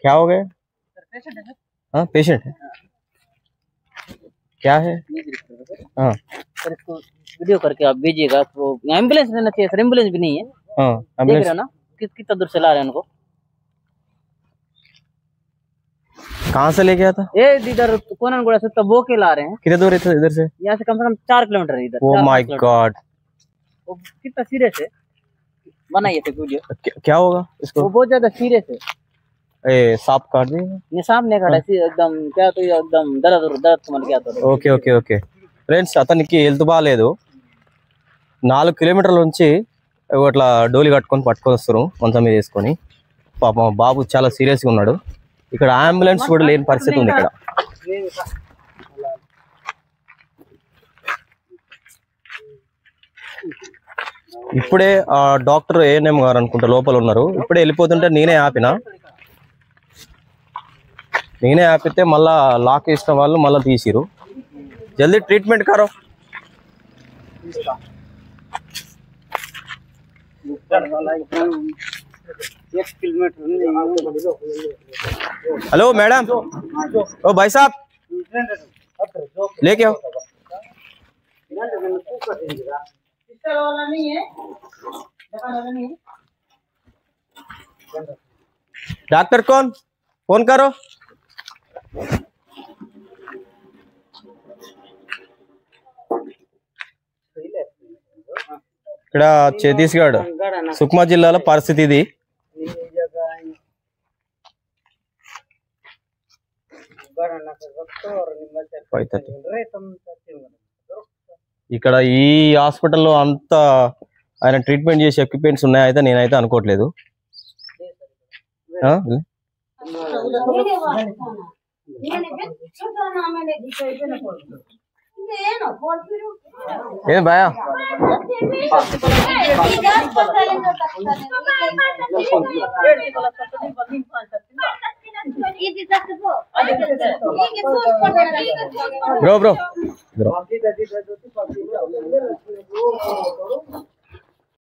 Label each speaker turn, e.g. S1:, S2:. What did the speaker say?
S1: क्या हो गया? हाँ पेशेंट है, क्या है? हाँ
S2: सर इसको वीडियो करके आप भेजिएगा। तो एम्बुलेंस लेना चाहिए सर, एम्बुलेंस भी नहीं है।
S1: हाँ
S2: देख
S1: एम्बुलेंस
S2: रहे हो ना कितना दूर से ला रहे हैं उनको।
S1: कहाँ से लेके आया था?
S2: ये इधर कोननगुड़ा से तबो के ला रहे हैं।
S1: कितने दूर है इधर से?
S2: यहाँ से कम 4 किलोमीटर है इधर।
S1: ओ माय गॉड,
S2: वो कितना सीरियस है, बनाइए थे वीडियो।
S1: क्या होगा इसको?
S2: वो बहुत ज्यादा सीरियस है।
S1: ए सांप काट दी?
S2: ये सांप नहीं काटा, एकदम क्या तो एकदम दर्द समझ गया तो।
S1: ఓకే ఓకే ఓకే ఫ్రెండ్స్, అతనికి హెల్త్ బాగాలేదు. 4 కిలోమీటర్ల నుంచి ఇట్లా డోలి కట్టుకొని పట్టుకొని వస్తారు మంచం మీద వేసుకొని. పాపం బాబు చాలా సీరియస్గా ఉన్నాడు. ఇక్కడ అంబులెన్స్ కూడా లేని పరిస్థితి ఉంది ఇక్కడ. ఇప్పుడే డాక్టర్ ఏఎన్ఎం గారు అనుకుంటా లోపల ఉన్నారు. ఇప్పుడే వెళ్ళిపోతుంటే నేనే ఆపితే మళ్ళా లాక్ వేసిన వాళ్ళు మళ్ళీ తీసిరు. జల్దీ ట్రీట్మెంట్ కరో. हेलो मैडम, ओ भाई साहब लेके आओ. डॉक्टर कौन? फोन करो. ఇక్కడ ఛత్తీస్గఢ్ సుక్మా జిల్లాలో పరిస్థితి ఇది. ఇక్కడ ఈ హాస్పిటల్లో అంత ఆయన ట్రీట్మెంట్ చేసే ఎక్విప్మెంట్స్ ఉన్నాయైతే నేనైతే అనుకోవట్లేదు. ఏం భయ బ్రో